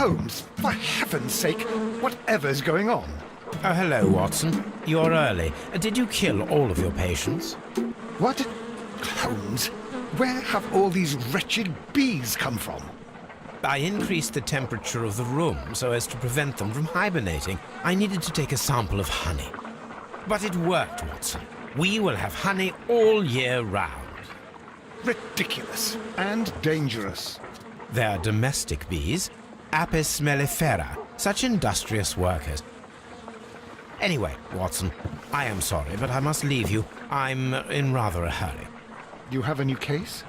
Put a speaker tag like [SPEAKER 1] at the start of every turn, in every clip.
[SPEAKER 1] Holmes, for heaven's sake, whatever's going on?
[SPEAKER 2] Oh, hello, Watson. You're early. Did you kill all of your patients?
[SPEAKER 1] What? Holmes, where have all these wretched bees come from?
[SPEAKER 2] I increased the temperature of the room so as to prevent them from hibernating. I needed to take a sample of honey. But it worked, Watson. We will have honey all year round.
[SPEAKER 1] Ridiculous and dangerous.
[SPEAKER 2] They're domestic bees, Apis mellifera, such industrious workers. Anyway, Watson, I am sorry, but I must leave you. I'm in rather a hurry.
[SPEAKER 1] You have a new case?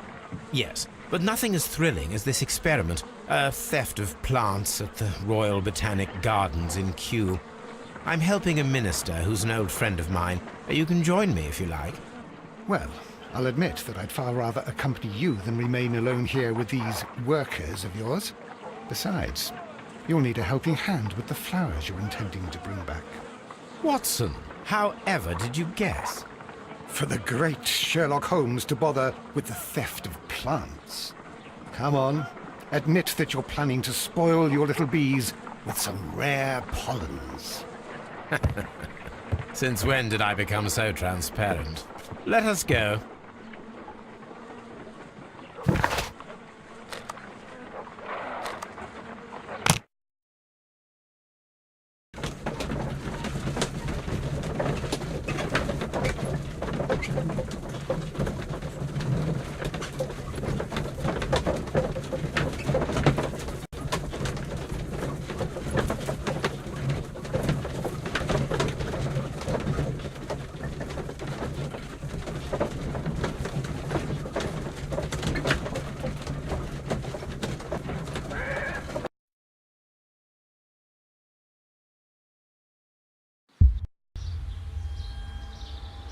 [SPEAKER 2] Yes, but nothing as thrilling as this experiment. A theft of plants at the Royal Botanic Gardens in Kew. I'm helping a minister who's an old friend of mine. You can join me if you like.
[SPEAKER 1] Well, I'll admit that I'd far rather accompany you than remain alone here with these workers of yours. Besides, you'll need a helping hand with the flowers you're intending to bring back.
[SPEAKER 2] Watson, however did you guess?
[SPEAKER 1] For the great Sherlock Holmes to bother with the theft of plants. Come on, admit that you're planning to spoil your little bees with some rare pollens.
[SPEAKER 2] Since when did I become so transparent? Let us go.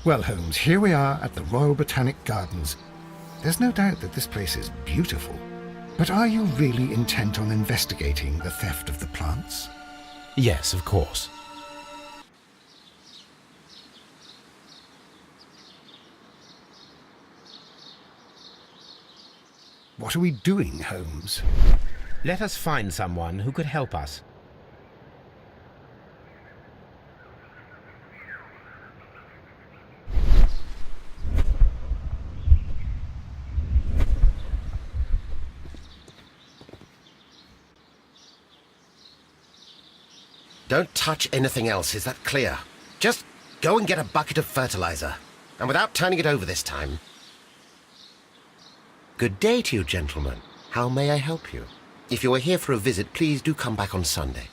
[SPEAKER 1] Well, Holmes, here we are at the Royal Botanic Gardens. There's no doubt that this place is beautiful. But are you really intent on investigating the theft of the plants?
[SPEAKER 2] Yes, of course.
[SPEAKER 1] What are we doing, Holmes?
[SPEAKER 2] Let us find someone who could help us.
[SPEAKER 3] Don't touch anything else, is that clear? Just go and get a bucket of fertilizer. And without turning it over this time. Good day to you, gentlemen. How may I help you? If you are here for a visit, please do come back on Sunday.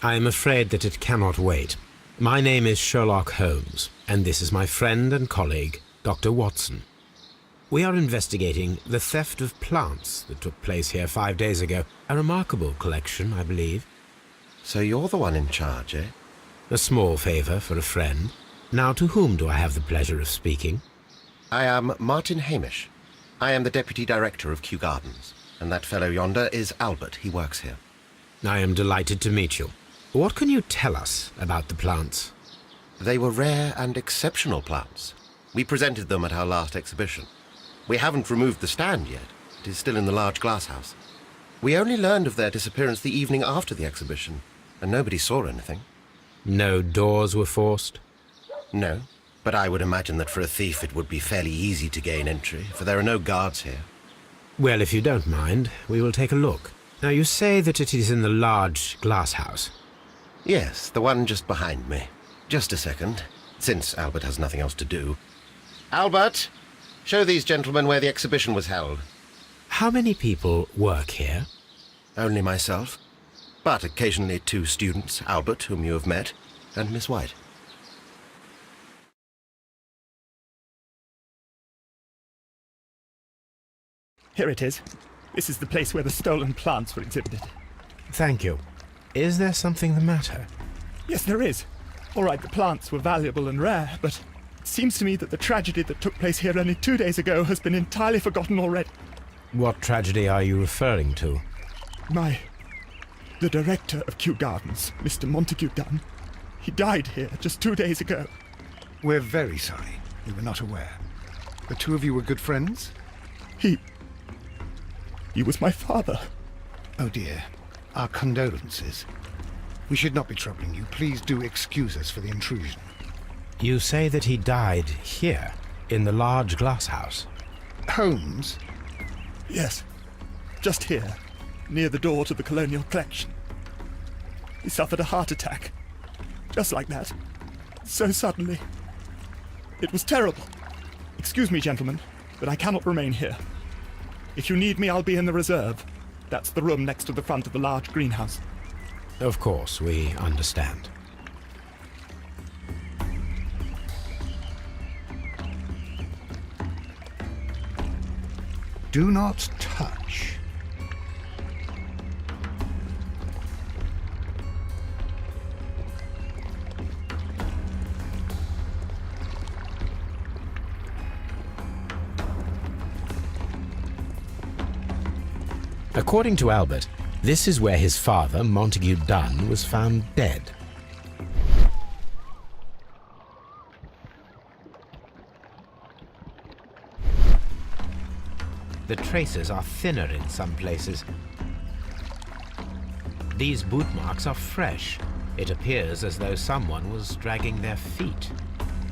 [SPEAKER 2] I am afraid that it cannot wait. My name is Sherlock Holmes, and this is my friend and colleague, Dr. Watson. We are investigating the theft of plants that took place here 5 days ago. A remarkable collection, I believe.
[SPEAKER 3] So you're the one in charge, eh?
[SPEAKER 2] A small favour for a friend. Now, to whom do I have the pleasure of speaking?
[SPEAKER 3] I am Martin Hamish. I am the Deputy Director of Kyu-Gardens, and that fellow yonder is Albert. He works here.
[SPEAKER 2] I am delighted to meet you. What can you tell us about the plants?
[SPEAKER 3] They were rare and exceptional plants. We presented them at our last exhibition. We haven't removed the stand yet. It is still in the large glass house. We only learned of their disappearance the evening after the exhibition, and nobody saw anything.
[SPEAKER 2] No doors were forced?
[SPEAKER 3] No, but I would imagine that for a thief it would be fairly easy to gain entry, for there are no guards here.
[SPEAKER 2] Well, if you don't mind, we will take a look. Now, you say that it is in the large glass house.
[SPEAKER 3] Yes, the one just behind me. Just a second, since Albert has nothing else to do. Albert, show these gentlemen where the exhibition was held.
[SPEAKER 2] How many people work here?
[SPEAKER 3] Only myself, but occasionally 2 students, Albert, whom you have met, and Miss White.
[SPEAKER 4] Here it is. This is the place where the stolen plants were exhibited.
[SPEAKER 2] Thank you. Is there something the matter?
[SPEAKER 4] Yes, there is. All right, the plants were valuable and rare, but it seems to me that the tragedy that took place here only 2 days ago has been entirely forgotten already.
[SPEAKER 2] What tragedy are you referring to?
[SPEAKER 4] The director of Kyu-Gardens, Mr. Montague Dunn, he died here just 2 days ago.
[SPEAKER 1] We're very sorry. We were not aware. The two of you were good friends?
[SPEAKER 4] He was my father.
[SPEAKER 1] Oh dear. Our condolences. We should not be troubling you. Please do excuse us for the intrusion.
[SPEAKER 2] You say that he died here, in the large glass house?
[SPEAKER 1] Holmes?
[SPEAKER 4] Yes, just here, near the door to the colonial collection. He suffered a heart attack. Just like that. So suddenly. It was terrible. Excuse me, gentlemen, but I cannot remain here. If you need me, I'll be in the reserve. That's the room next to the front of the large greenhouse.
[SPEAKER 2] Of course, we understand.
[SPEAKER 1] Do not touch.
[SPEAKER 2] According to Albert, this is where his father, Montague Dunn, was found dead. The traces are thinner in some places. These boot marks are fresh. It appears as though someone was dragging their feet.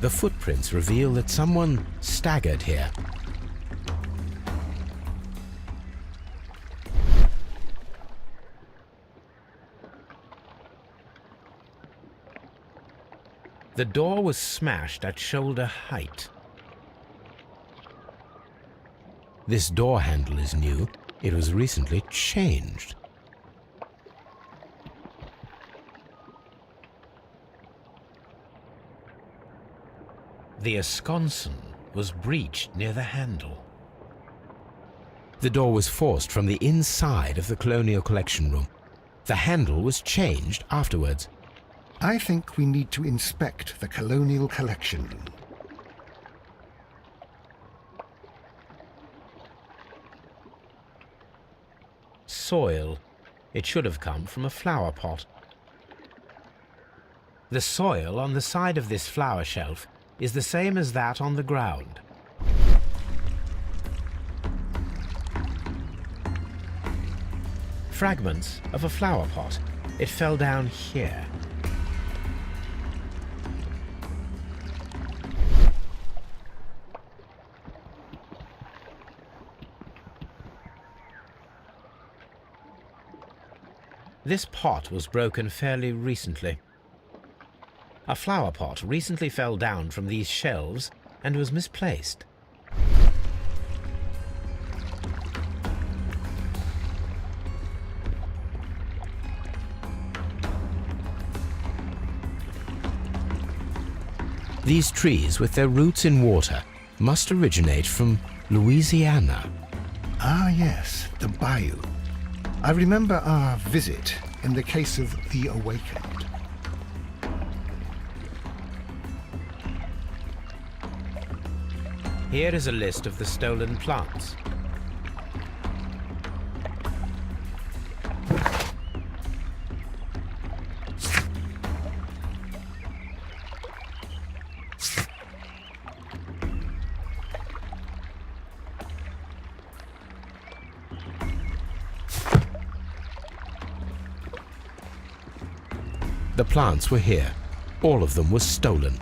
[SPEAKER 2] The footprints reveal that someone staggered here. The door was smashed at shoulder height. This door handle is new. It was recently changed. The esconson was breached near the handle. The door was forced from the inside of the Colonial Collection Room. The handle was changed afterwards.
[SPEAKER 1] I think we need to inspect the Colonial Collection Room.
[SPEAKER 2] Soil. It should have come from a flower pot. The soil on the side of this flower shelf is the same as that on the ground. Fragments of a flower pot. It fell down here. This pot was broken fairly recently. A flower pot recently fell down from these shelves and was misplaced. These trees, with their roots in water, must originate from Louisiana.
[SPEAKER 1] Ah, yes, the bayou. I remember our visit in the case of the Awakened.
[SPEAKER 2] Here is a list of the stolen plants. The plants were here. All of them were stolen.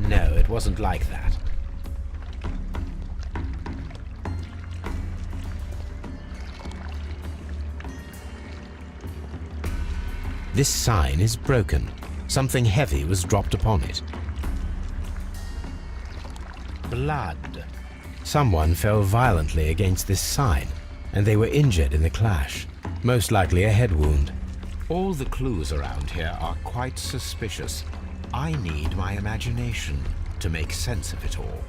[SPEAKER 2] No, it wasn't like that. This sign is broken. Something heavy was dropped upon it. Blood. Someone fell violently against this sign, and they were injured in the clash. Most likely a head wound. All the clues around here are quite suspicious. I need my imagination to make sense of it all.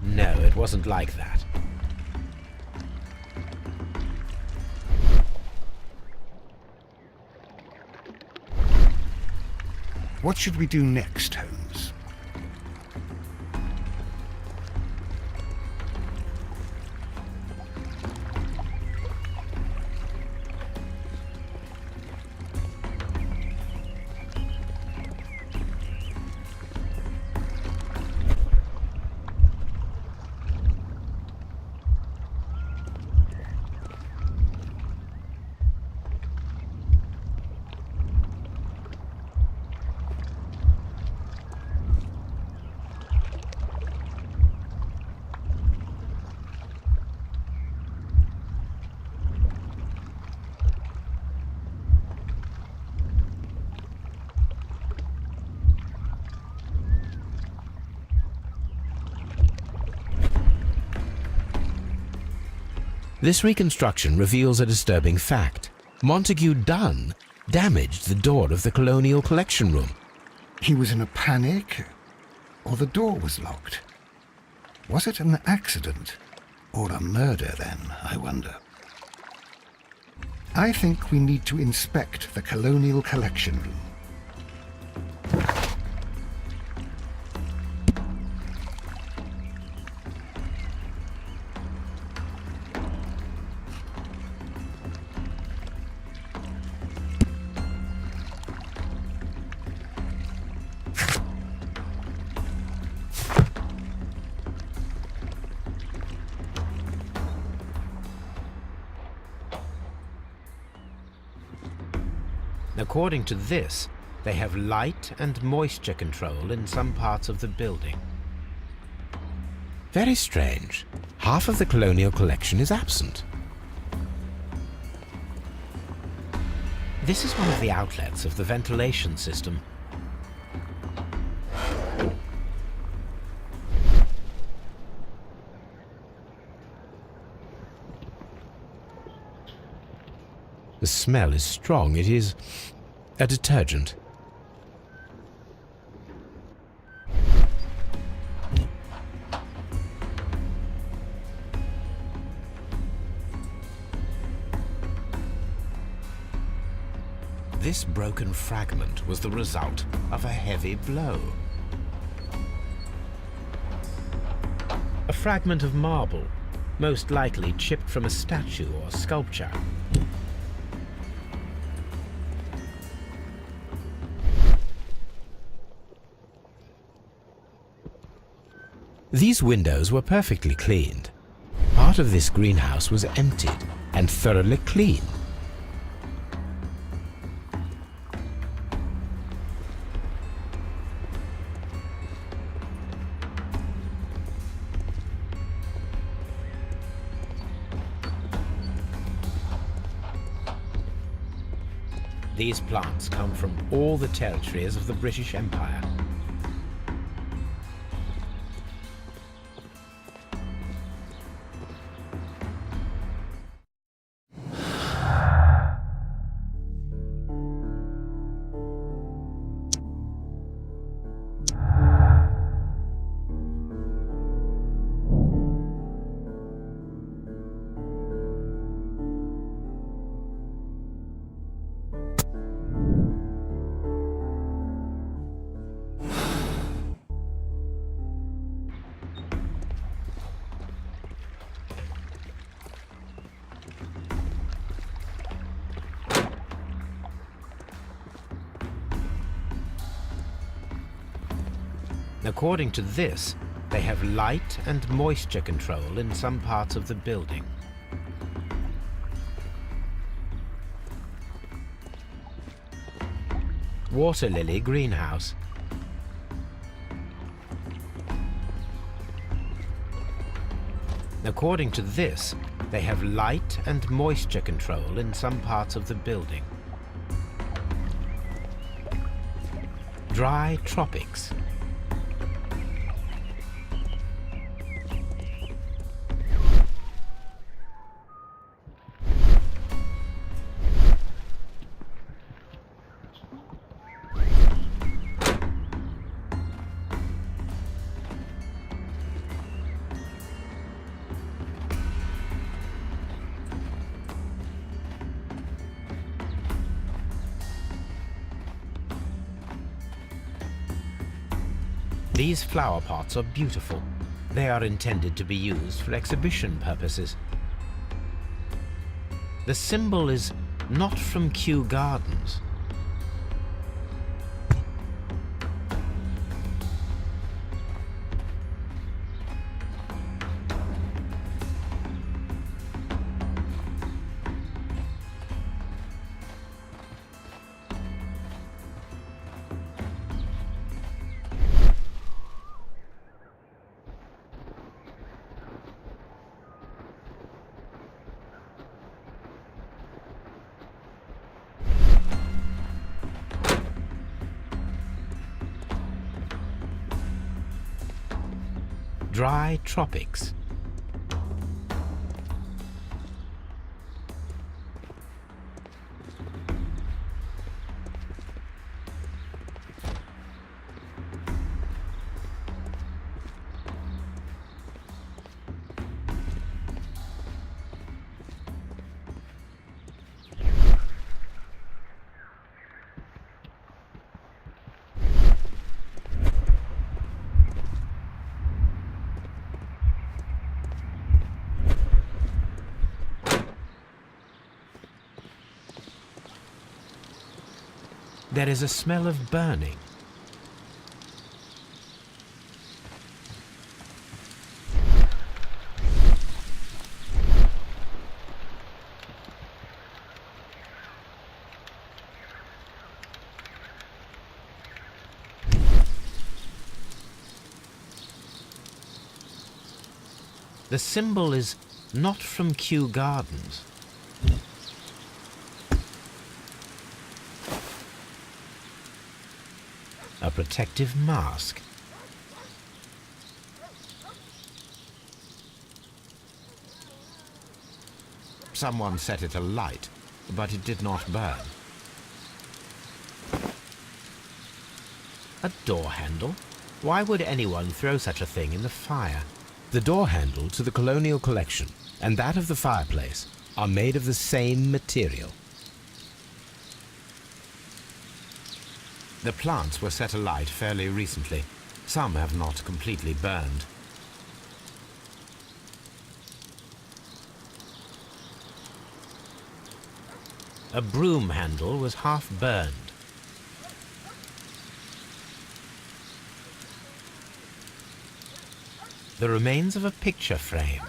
[SPEAKER 2] No, it wasn't like that.
[SPEAKER 1] What should we do next, Holmes?
[SPEAKER 2] This reconstruction reveals a disturbing fact. Montague Dunn damaged the door of the Colonial Collection Room.
[SPEAKER 1] He was in a panic, or the door was locked? Was it an accident, or a murder then, I wonder? I think we need to inspect the Colonial Collection Room.
[SPEAKER 2] According to this, they have light and moisture control in some parts of the building. Very strange. Half of the Colonial Collection is absent. This is one of the outlets of the ventilation system. The smell is strong. It is a detergent. This broken fragment was the result of a heavy blow. A fragment of marble, most likely chipped from a statue or sculpture. These windows were perfectly cleaned. Part of this greenhouse was emptied and thoroughly cleaned. These plants come from all the territories of the British Empire. According to this, they have light and moisture control in some parts of the building. Water lily greenhouse. According to this, they have light and moisture control in some parts of the building. Dry tropics. These flower pots are beautiful. They are intended to be used for exhibition purposes. The symbol is not from Kyu-Gardens. Dry tropics. There is a smell of burning. The symbol is not from Kyu-Gardens. A protective mask. Someone set it alight, but it did not burn. A door handle? Why would anyone throw such a thing in the fire? The door handle to the colonial collection and that of the fireplace are made of the same material. The plants were set alight fairly recently. Some have not completely burned. A broom handle was half burned. The remains of a picture frame.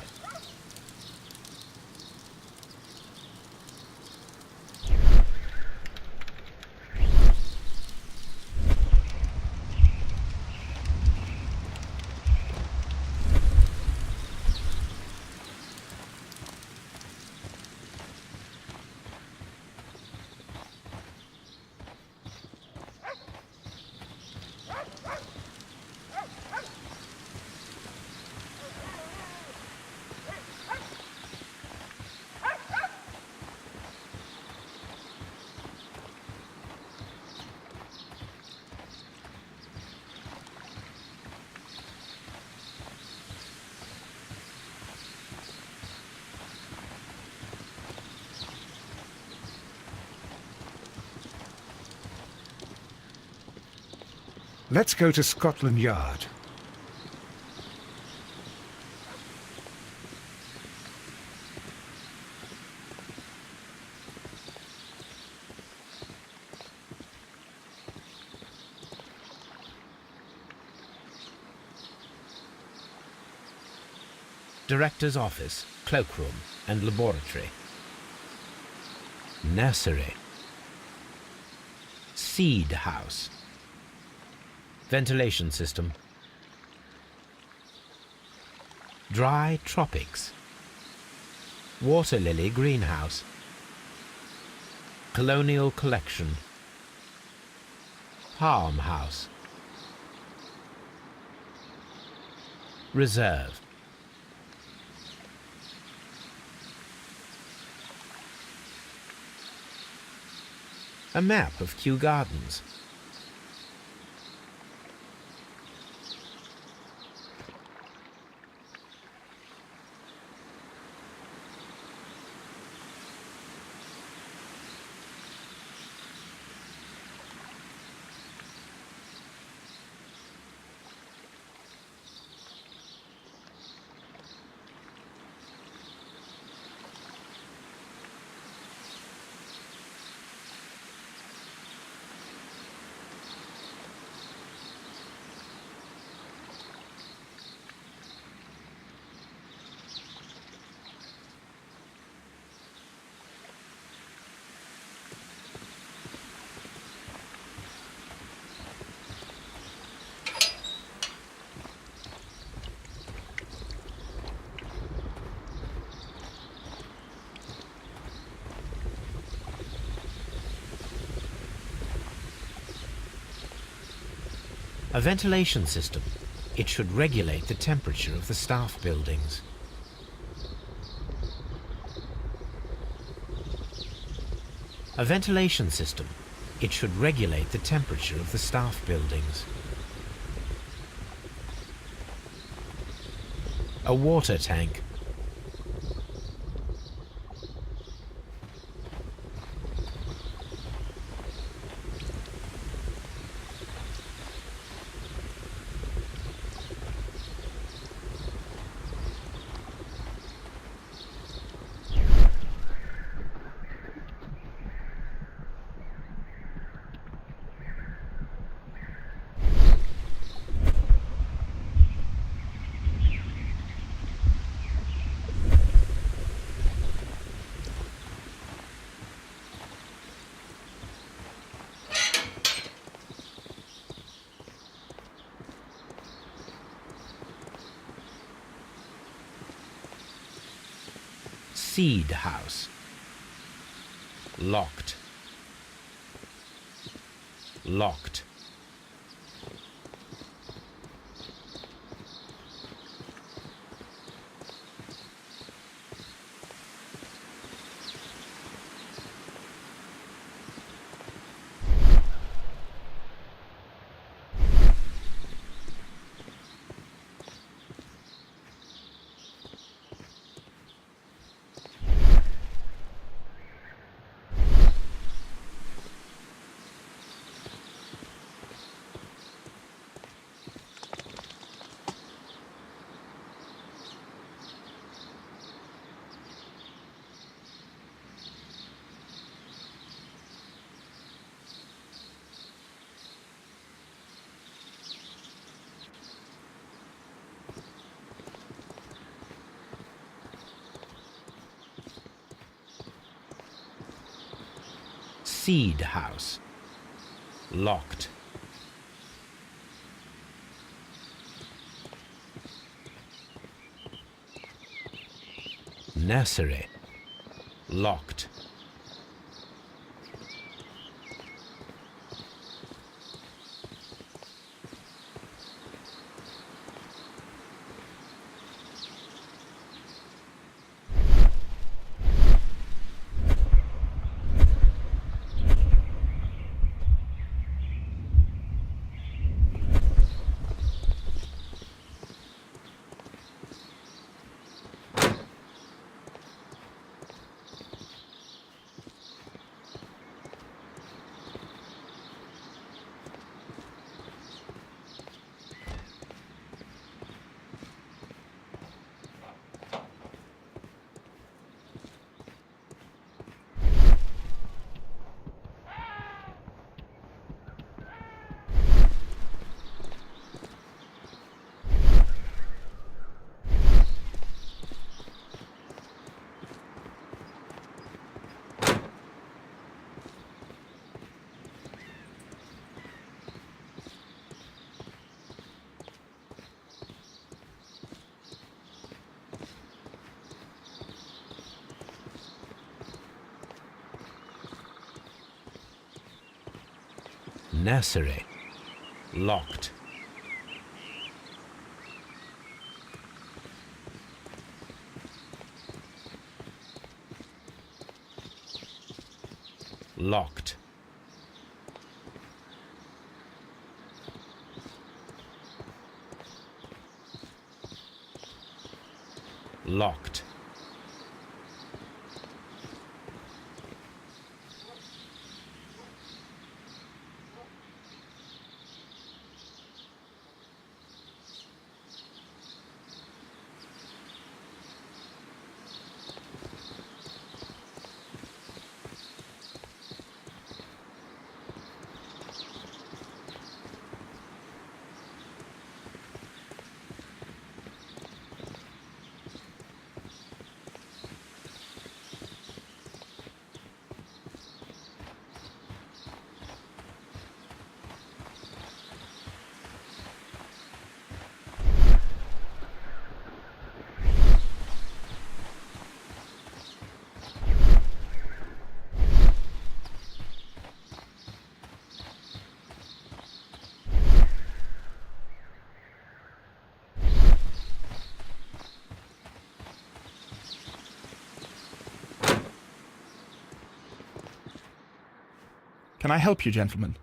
[SPEAKER 1] Let's go to Scotland Yard.
[SPEAKER 2] Director's office, cloakroom, and laboratory. Nursery. Seed house. Ventilation system. Dry tropics. Water lily greenhouse. Colonial collection. Palm house. Reserve. A map of Kью-Гарденс. A ventilation system. It should regulate the temperature of the staff buildings. A ventilation system. It should regulate the temperature of the staff buildings. A water tank. Seed house. Locked. Locked. Seed house. Locked. Nursery. Locked. nursery. Locked. Locked. Locked.
[SPEAKER 4] Can I help you, gentlemen?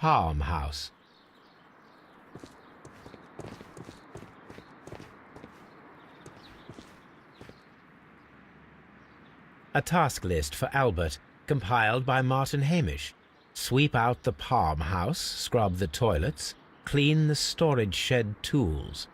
[SPEAKER 2] Palm House. A task list for Albert, compiled by Martin Hamish. Sweep out the palm house, scrub the toilets, clean the storage shed tools.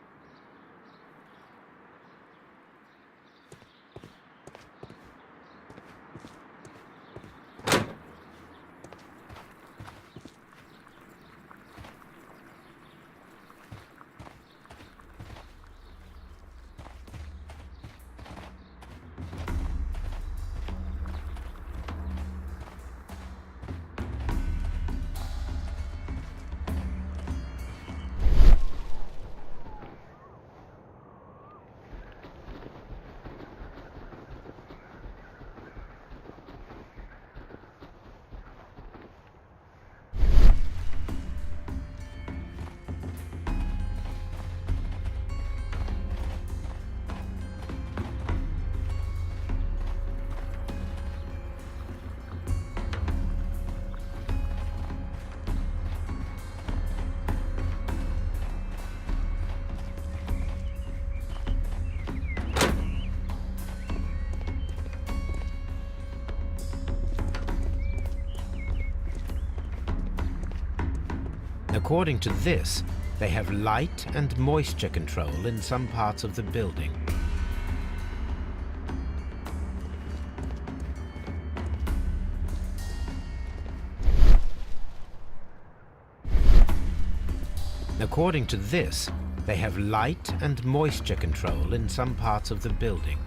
[SPEAKER 2] According to this, they have light and moisture control in some parts of the building. According to this, they have light and moisture control in some parts of the building.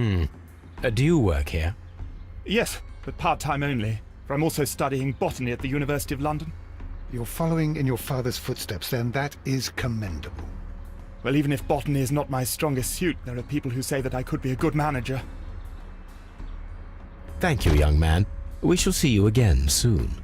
[SPEAKER 2] Do you work here?
[SPEAKER 4] Yes, but part-time only, for I'm also studying botany at the University of London.
[SPEAKER 1] You're following in your father's footsteps, then. That is commendable.
[SPEAKER 4] Well, even if botany is not my strongest suit, there are people who say that I could be a good manager.
[SPEAKER 2] Thank you, young man. We shall see you again soon.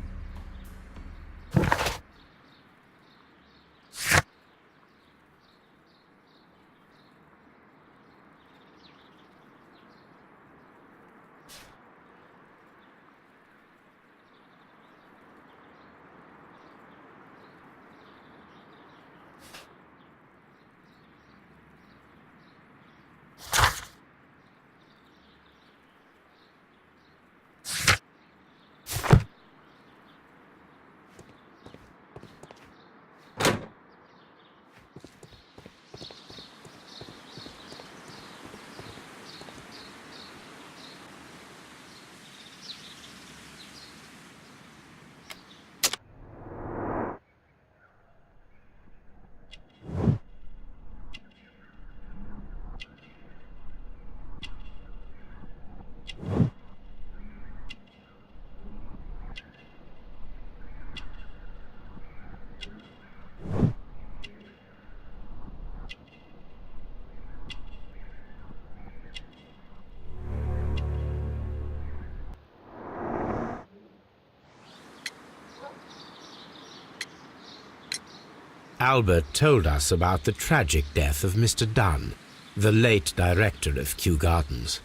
[SPEAKER 2] Albert told us about the tragic death of Mr. Dunn, the late director of Kью-Гарденс.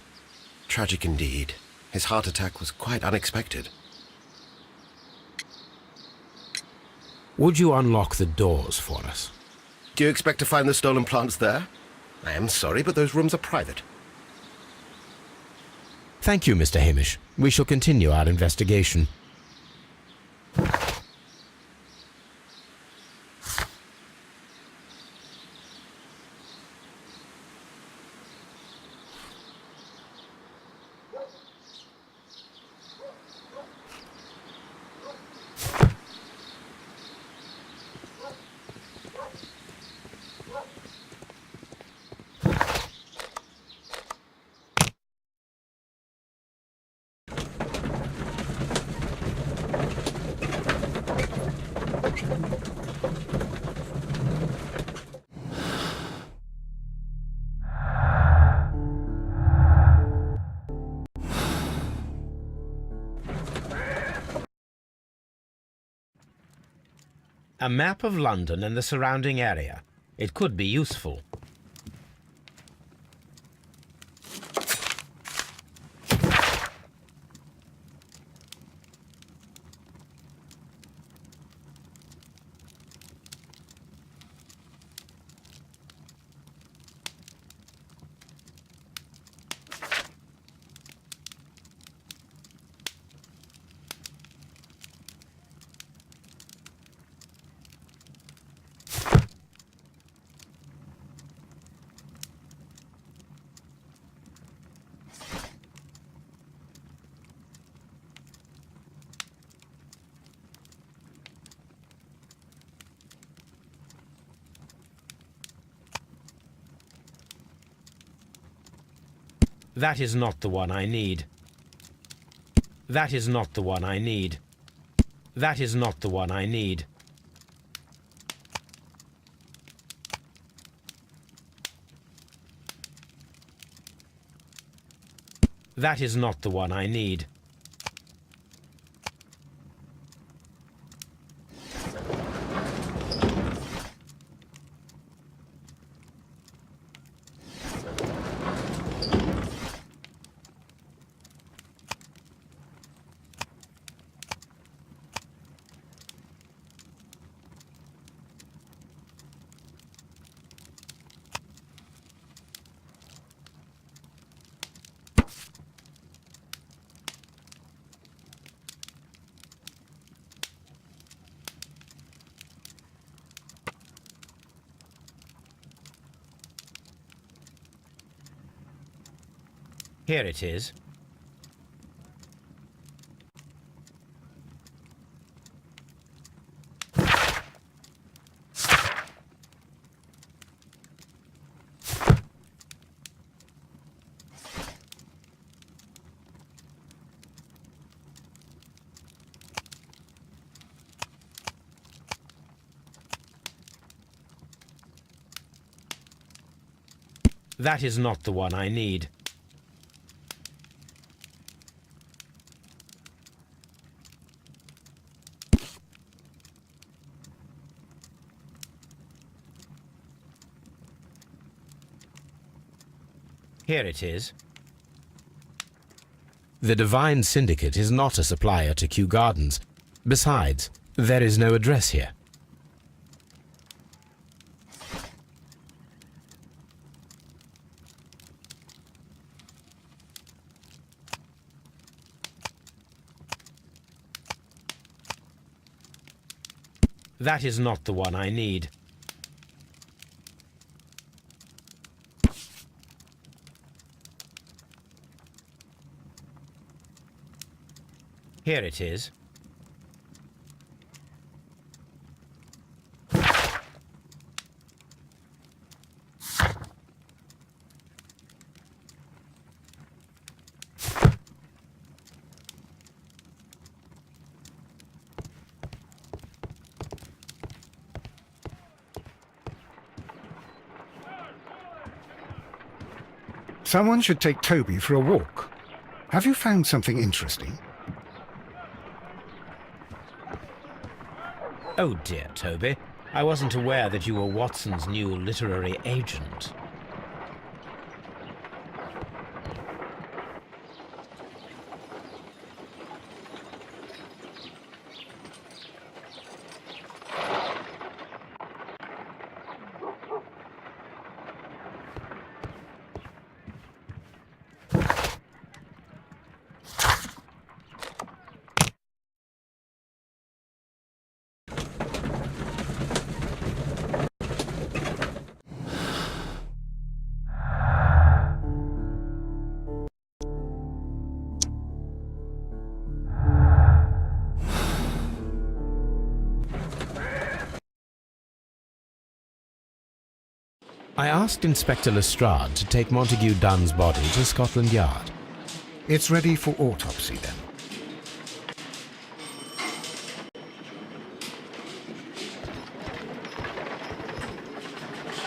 [SPEAKER 3] Tragic indeed. His heart attack was quite unexpected.
[SPEAKER 2] Would you unlock the doors for us?
[SPEAKER 3] Do you expect to find the stolen plants there? I am sorry, but those rooms are private.
[SPEAKER 2] Thank you, Mr. Hamish. We shall continue our investigation. A map of London and the surrounding area. It could be useful. That is not the one I need. That is not the one I need. That is not the one I need. That is not the one I need. Here it is. That is not the one I need. Here it is. The Divine Syndicate is not a supplier to Kью-Гарденс. Besides, there is no address here. That is not the one I need. Here it is.
[SPEAKER 1] Someone should take Toby for a walk. Have you found something interesting?
[SPEAKER 2] Oh dear, Toby. I wasn't aware that you were Watson's new literary agent. I asked Inspector Lestrade to take Montague Dunn's body to Scotland Yard.
[SPEAKER 1] It's ready for autopsy then.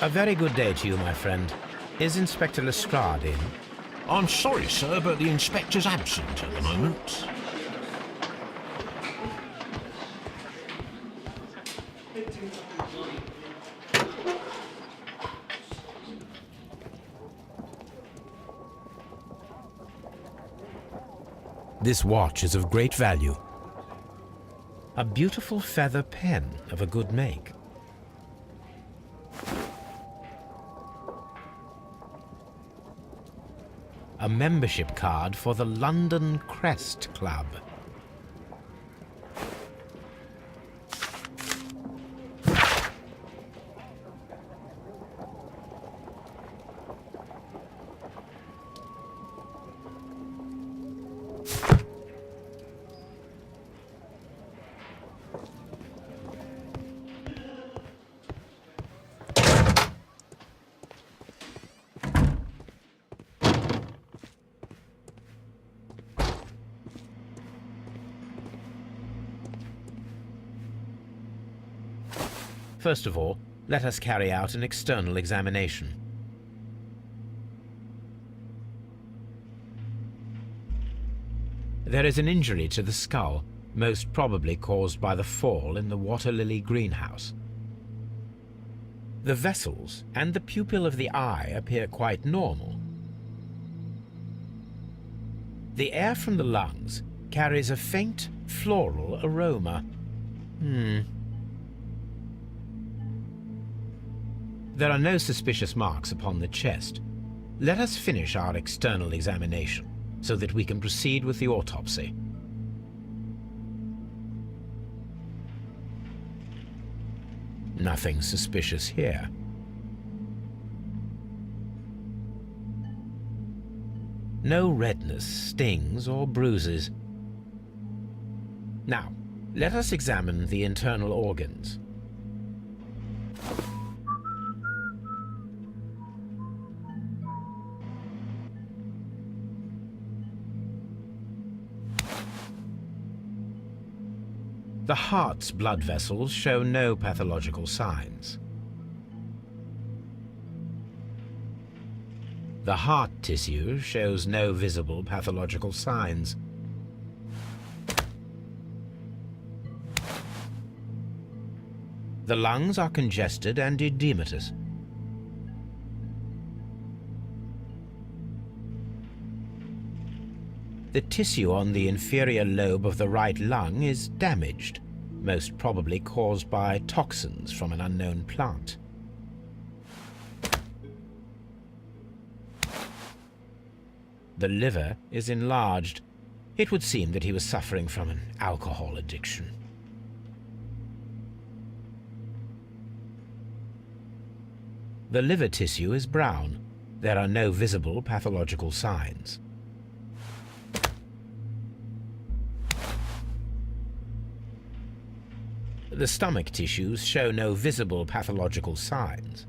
[SPEAKER 2] A very good day to you, my friend. Is Inspector Lestrade in?
[SPEAKER 5] I'm sorry, sir, but the inspector's absent at the moment.
[SPEAKER 2] This watch is of great value. A beautiful feather pen of a good make. A membership card for the London Crest Club. First of all, let us carry out an external examination. There is an injury to the skull, most probably caused by the fall in the water lily greenhouse. The vessels and the pupil of the eye appear quite normal. The air from the lungs carries a faint floral aroma. There are no suspicious marks upon the chest. Let us finish our external examination so that we can proceed with the autopsy. Nothing suspicious here. No redness, stings, or bruises. Now, let us examine the internal organs. The heart's blood vessels show no pathological signs. The heart tissue shows no visible pathological signs. The lungs are congested and edematous. The tissue on the inferior lobe of the right lung is damaged, most probably caused by toxins from an unknown plant. The liver is enlarged. It would seem that he was suffering from an alcohol addiction. The liver tissue is brown. There are no visible pathological signs. The stomach tissues show no visible pathological signs.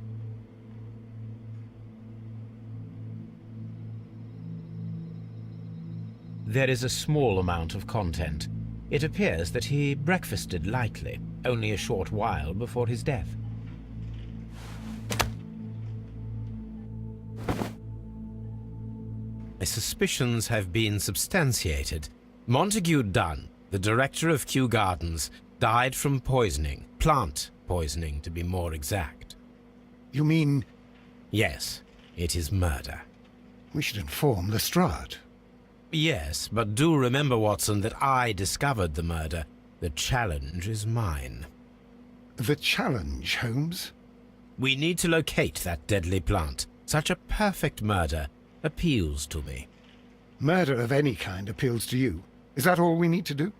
[SPEAKER 2] There is a small amount of content. It appears that he breakfasted lightly, only a short while before his death. My suspicions have been substantiated. Montague Dunn, the director of Kью-Гарденс, died from poisoning. Plant poisoning, to be more exact.
[SPEAKER 1] You mean
[SPEAKER 2] Yes, it is murder.
[SPEAKER 1] we should inform Lestrade?
[SPEAKER 2] Yes, but do remember, Watson, that I discovered the murder. The challenge is mine.
[SPEAKER 1] The challenge, Holmes?
[SPEAKER 2] We need to locate that deadly plant. Such a perfect murder appeals to me.
[SPEAKER 1] Murder of any kind appeals to you. Is that all we need to do?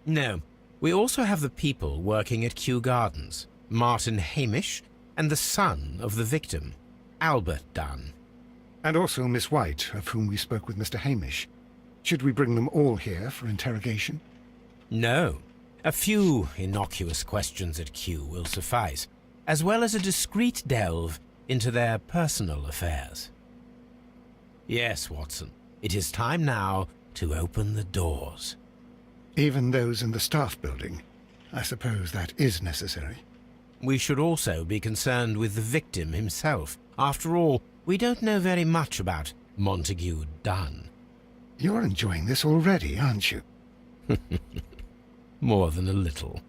[SPEAKER 2] No, we also have the people working at Kью-Гарденс, Martin Hamish, and the son of the victim, Albert Dunn.
[SPEAKER 1] And also Miss White, of whom we spoke with Mr. Hamish. Should we bring them all here for interrogation?
[SPEAKER 2] No, a few innocuous questions at Kew will suffice, as well as a discreet delve into their personal affairs. Yes, Watson, it is time now to open the doors.
[SPEAKER 1] Even those in the staff building. I suppose that is necessary.
[SPEAKER 2] We should also be concerned with the victim himself. After all, we don't know very much about Montague Dunn.
[SPEAKER 1] You're enjoying this already, aren't you?
[SPEAKER 2] More than a little.